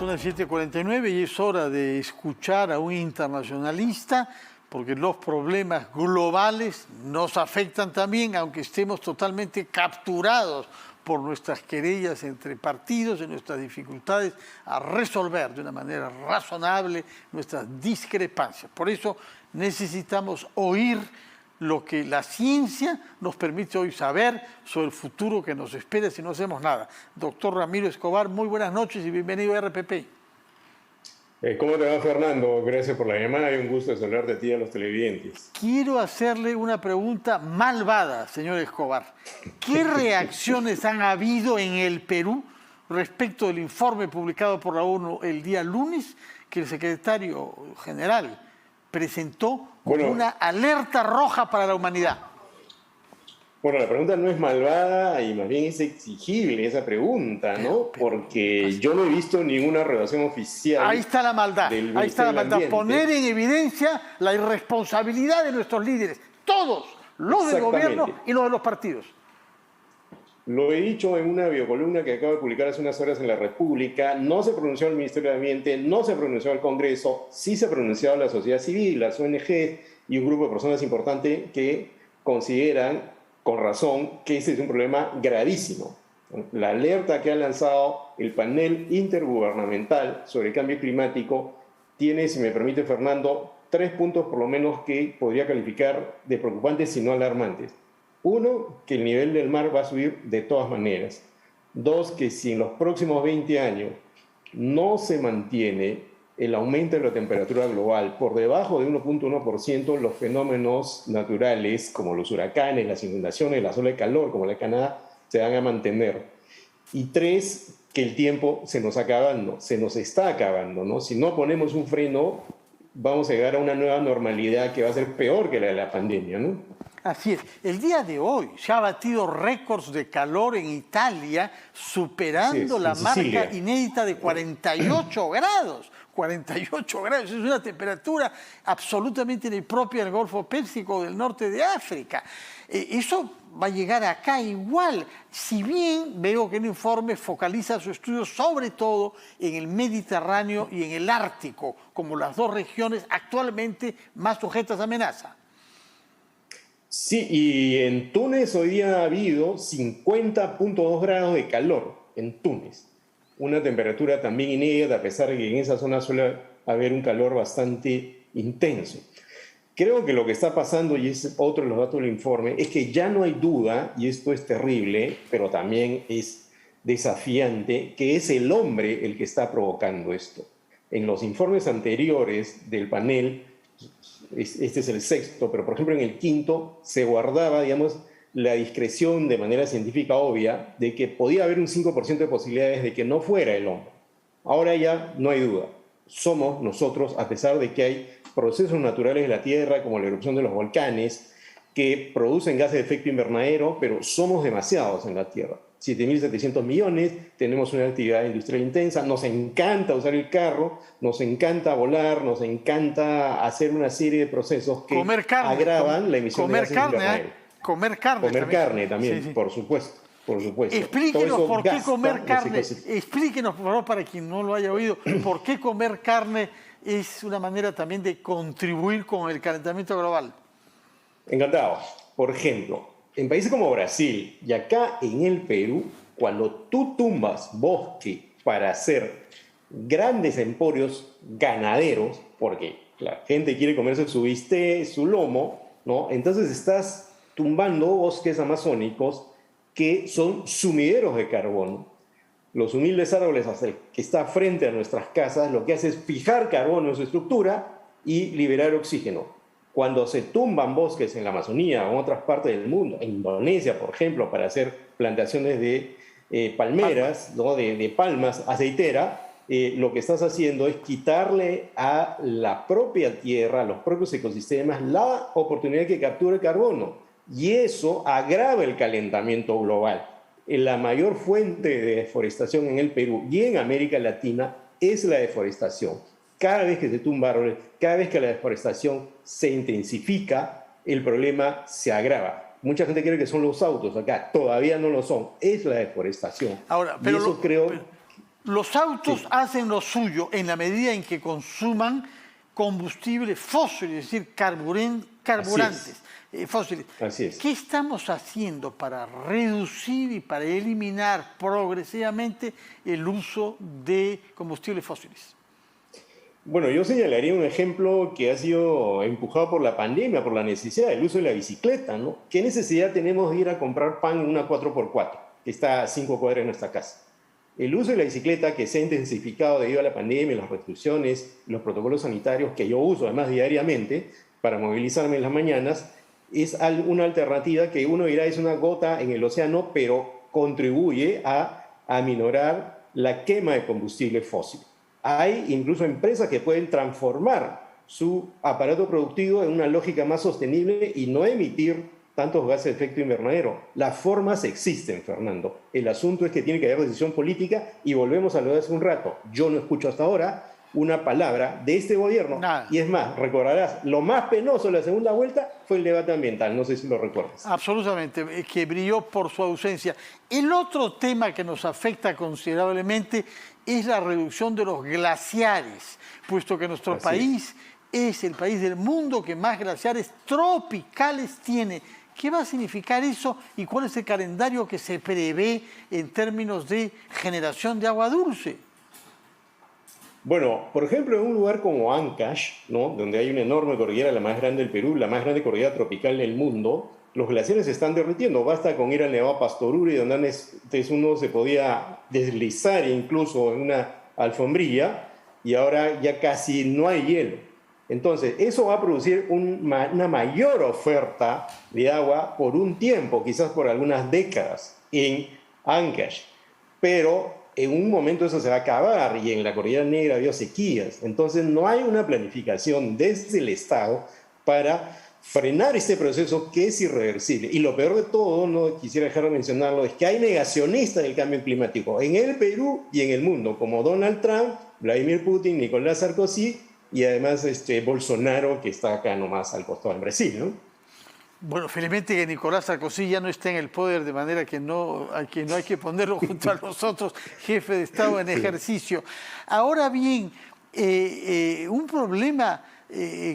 Son las 7:49 y es hora de escuchar a un internacionalista, porque los problemas globales nos afectan también, aunque estemos totalmente capturados por nuestras querellas entre partidos y nuestras dificultades a resolver de una manera razonable nuestras discrepancias. Por eso necesitamos oír lo que la ciencia nos permite hoy saber sobre el futuro que nos espera si no hacemos nada. Doctor Ramiro Escobar, muy buenas noches y bienvenido a RPP. ¿Cómo te va, Fernando? Gracias por la llamada y un gusto saludarte a ti y a los televidentes. Quiero hacerle una pregunta malvada, señor Escobar. ¿Qué reacciones han habido en el Perú respecto del informe publicado por la ONU el día lunes que el secretario general presentó como una alerta roja para la humanidad? Bueno, la pregunta no es malvada y más bien es exigible esa pregunta, ¿no? Porque yo no he visto ninguna relación oficial. Ahí está la maldad, ahí está la maldad. Poner en evidencia la irresponsabilidad de nuestros líderes, todos, los del gobierno y los de los partidos. Lo he dicho en una biocolumna que acabo de publicar hace unas horas en La República. No se pronunció el Ministerio de Ambiente, no se pronunció el Congreso, sí se pronunció la sociedad civil, las ONG y un grupo de personas importantes que consideran, con razón, que ese es un problema gravísimo. La alerta que ha lanzado el panel intergubernamental sobre el cambio climático tiene, si me permite, Fernando, 3 puntos por lo menos que podría calificar de preocupantes, si no alarmantes. 1, que el nivel del mar va a subir de todas maneras. 2, que si en los próximos 20 años no se mantiene el aumento de la temperatura global por debajo de 1.1%, los fenómenos naturales como los huracanes, las inundaciones, las olas de calor como la de Canadá se van a mantener. Y 3, que el tiempo se nos está acabando, ¿no? Si no ponemos un freno, vamos a llegar a una nueva normalidad que va a ser peor que la de la pandemia, ¿no? Así es. El día de hoy se ha batido récords de calor en Italia, superando la marca inédita de 48 grados. 48 grados, es una temperatura absolutamente impropia del Golfo Pérsico del norte de África. Eso va a llegar acá igual, si bien veo que el informe focaliza su estudio sobre todo en el Mediterráneo y en el Ártico, como las dos regiones actualmente más sujetas a amenaza. Sí, y en Túnez hoy día ha habido 50.2 grados de calor en Túnez. Una temperatura también inédita, a pesar de que en esa zona suele haber un calor bastante intenso. Creo que lo que está pasando, y es otro de los datos del informe, es que ya no hay duda, y esto es terrible, pero también es desafiante, que es el hombre el que está provocando esto. En los informes anteriores del panel, este es el sexto, pero por ejemplo en el quinto se guardaba, digamos, la discreción de manera científica obvia de que podía haber un 5% de posibilidades de que no fuera el hombre. Ahora ya no hay duda. Somos nosotros, a pesar de que hay procesos naturales de la Tierra, como la erupción de los volcanes, que producen gases de efecto invernadero, pero somos demasiados en la Tierra. 7.700 millones, tenemos una actividad industrial intensa, nos encanta usar el carro, nos encanta volar, nos encanta hacer una serie de procesos que agravan la emisión de gases invernadero. Comer carne también, sí. Por supuesto. Explíquenos por qué comer carne. Explíquenos, por favor, para quien no lo haya oído, por qué comer carne es una manera también de contribuir con el calentamiento global. Encantado. Por ejemplo, en países como Brasil y acá en el Perú, cuando tú tumbas bosque para hacer grandes emporios ganaderos, porque la gente quiere comerse su bistec, su lomo, ¿no? Entonces estás tumbando bosques amazónicos que son sumideros de carbono. Los humildes árboles que está frente a nuestras casas lo que hace es fijar carbono en su estructura y liberar oxígeno. Cuando se tumban bosques en la Amazonía o en otras partes del mundo, en Indonesia, por ejemplo, para hacer plantaciones de palmeras, ¿no? de palmas aceitera, lo que estás haciendo es quitarle a la propia tierra, a los propios ecosistemas, la oportunidad que capture carbono. Y eso agrava el calentamiento global. La mayor fuente de deforestación en el Perú y en América Latina es la deforestación. Cada vez que se tumba árboles, cada vez que la deforestación se intensifica, el problema se agrava. Mucha gente cree que son los autos acá, todavía no lo son, es la deforestación. Ahora, pero Los autos Sí. hacen lo suyo en la medida en que consuman combustibles fósiles, es decir, carburantes fósiles. Así es. ¿Qué estamos haciendo para reducir y para eliminar progresivamente el uso de combustibles fósiles? Bueno, yo señalaría un ejemplo que ha sido empujado por la pandemia, por la necesidad del uso de la bicicleta, ¿no? ¿Qué necesidad tenemos de ir a comprar pan en una 4x4, que está a 5 cuadras de nuestra casa? El uso de la bicicleta, que se ha intensificado debido a la pandemia, las restricciones, los protocolos sanitarios que yo uso además diariamente para movilizarme en las mañanas, es una alternativa que uno dirá es una gota en el océano, pero contribuye a aminorar la quema de combustible fósil. Hay incluso empresas que pueden transformar su aparato productivo en una lógica más sostenible y no emitir tantos gases de efecto invernadero. Las formas existen, Fernando. El asunto es que tiene que haber decisión política y volvemos a lo de hace un rato. Yo no escucho hasta ahora una palabra de este gobierno. Nada. Y es más, recordarás, lo más penoso de la segunda vuelta fue el debate ambiental. No sé si lo recuerdas. Absolutamente, que brilló por su ausencia. El otro tema que nos afecta considerablemente es la reducción de los glaciares, puesto que nuestro país es el país del mundo que más glaciares tropicales tiene. ¿Qué va a significar eso y cuál es el calendario que se prevé en términos de generación de agua dulce? Bueno, por ejemplo, en un lugar como Ancash, ¿no? Donde hay una enorme cordillera, la más grande del Perú, la más grande cordillera tropical del mundo, los glaciares se están derritiendo. Basta con ir al Nevado Pastoruri, donde antes uno se podía deslizar incluso en una alfombrilla, y ahora ya casi no hay hielo. Entonces, eso va a producir una mayor oferta de agua por un tiempo, quizás por algunas décadas, en Ancash. Pero en un momento eso se va a acabar y en la Cordillera Negra había sequías. Entonces no hay una planificación desde el Estado para frenar este proceso que es irreversible. Y lo peor de todo, no quisiera dejar de mencionarlo, es que hay negacionistas del cambio climático en el Perú y en el mundo, como Donald Trump, Vladimir Putin, Nicolás Sarkozy y además Bolsonaro, que está acá nomás al costado en Brasil, ¿no? Bueno, felizmente que Nicolás Sarkozy ya no está en el poder, de manera que no hay que ponerlo junto a los otros jefes de Estado en ejercicio. Ahora bien, un problema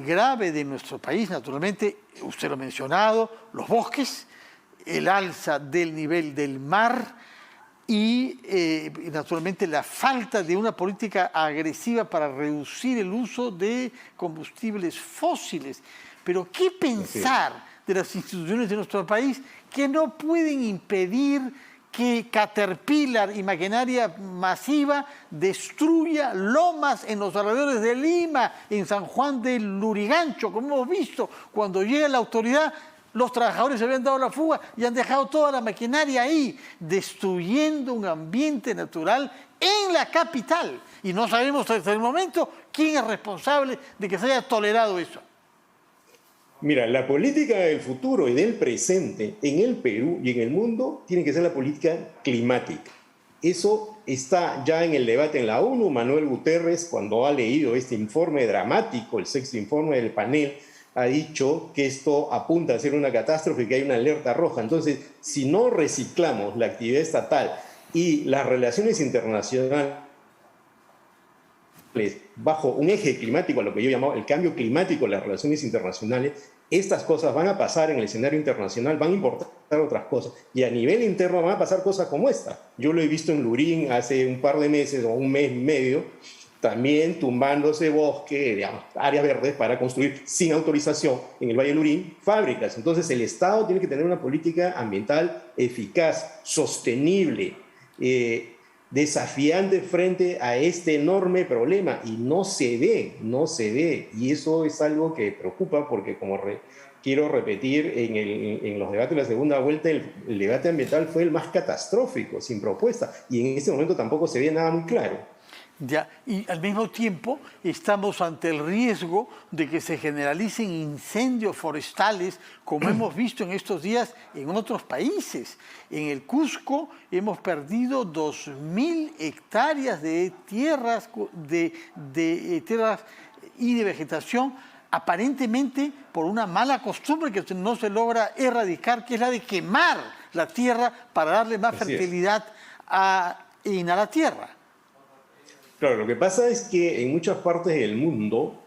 grave de nuestro país, naturalmente, usted lo ha mencionado, los bosques, el alza del nivel del mar y naturalmente la falta de una política agresiva para reducir el uso de combustibles fósiles. Pero ¿qué pensar de las instituciones de nuestro país que no pueden impedir que Caterpillar y maquinaria masiva destruya lomas en los alrededores de Lima, en San Juan del Lurigancho, como hemos visto? Cuando llega la autoridad, los trabajadores se habían dado la fuga y han dejado toda la maquinaria ahí, destruyendo un ambiente natural en la capital. Y no sabemos hasta el momento quién es responsable de que se haya tolerado eso. Mira, la política del futuro y del presente en el Perú y en el mundo tiene que ser la política climática. Eso está ya en el debate en la ONU. Manuel Guterres, cuando ha leído este informe dramático, el 6º informe del panel, ha dicho que esto apunta a ser una catástrofe y que hay una alerta roja. Entonces, si no reciclamos la actividad estatal y las relaciones internacionales bajo un eje climático, a lo que yo llamo el cambio climático, las relaciones internacionales, estas cosas van a pasar en el escenario internacional, van a importar otras cosas. Y a nivel interno van a pasar cosas como esta. Yo lo he visto en Lurín hace un par de meses o un mes y medio, también tumbándose bosque, digamos, áreas verdes para construir sin autorización en el Valle de Lurín fábricas. Entonces el Estado tiene que tener una política ambiental eficaz, sostenible, desafiante frente a este enorme problema, y no se ve, y eso es algo que preocupa porque, como quiero repetir, en los debates de la segunda vuelta el debate ambiental fue el más catastrófico, sin propuesta, y en este momento tampoco se ve nada muy claro. Ya, y al mismo tiempo estamos ante el riesgo de que se generalicen incendios forestales, como hemos visto en estos días en otros países. En el Cusco hemos perdido 2.000 hectáreas de tierras, tierras y de vegetación, aparentemente por una mala costumbre que no se logra erradicar, que es la de quemar la tierra para darle más fertilidad a la tierra. Claro, lo que pasa es que en muchas partes del mundo,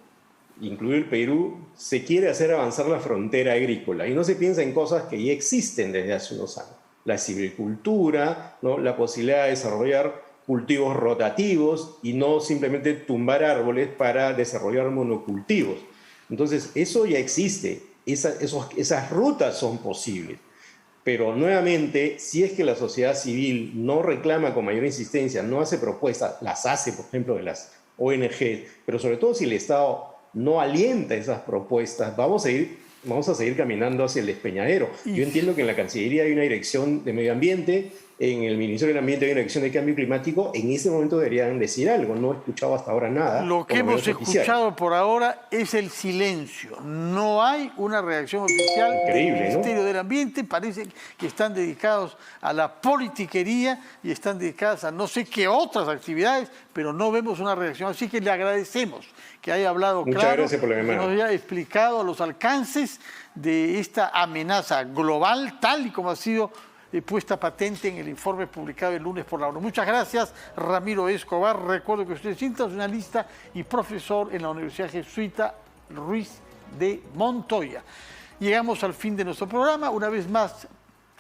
incluido el Perú, se quiere hacer avanzar la frontera agrícola y no se piensa en cosas que ya existen desde hace unos años. La silvicultura, ¿no? La posibilidad de desarrollar cultivos rotativos y no simplemente tumbar árboles para desarrollar monocultivos. Entonces, eso ya existe, esas rutas son posibles. Pero nuevamente, si es que la sociedad civil no reclama con mayor insistencia, no hace propuestas, las hace, por ejemplo, de las ONG, pero sobre todo si el Estado no alienta esas propuestas, vamos a seguir caminando hacia el despeñadero. Yo entiendo que en la Cancillería hay una dirección de medio ambiente, en el Ministerio del Ambiente hay una dirección de cambio climático, en ese momento deberían decir algo, no he escuchado hasta ahora nada. Lo que hemos escuchado por ahora es el silencio, no hay una reacción oficial del Ministerio del Ambiente, parece que están dedicados a la politiquería y están dedicados a no sé qué otras actividades, pero no vemos una reacción, así que le agradecemos que haya hablado claro, que nos haya explicado los alcances de esta amenaza global, tal y como ha sido puesta patente en el informe publicado el lunes por la ONU. Muchas gracias, Ramiro Escobar. Recuerdo que usted es internacionalista y profesor en la Universidad Jesuita Ruiz de Montoya. Llegamos al fin de nuestro programa. Una vez más,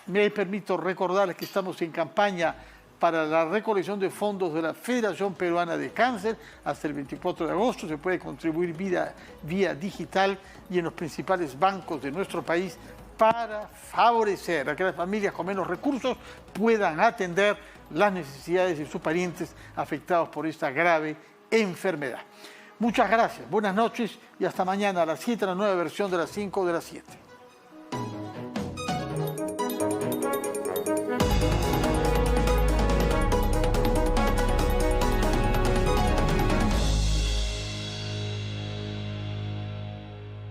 me permito recordarles que estamos en campaña para la recolección de fondos de la Federación Peruana de Cáncer hasta el 24 de agosto. Se puede contribuir vía digital y en los principales bancos de nuestro país para favorecer a que las familias con menos recursos puedan atender las necesidades de sus parientes afectados por esta grave enfermedad. Muchas gracias, buenas noches y hasta mañana a las 7 la nueva versión de las 5 de las 7.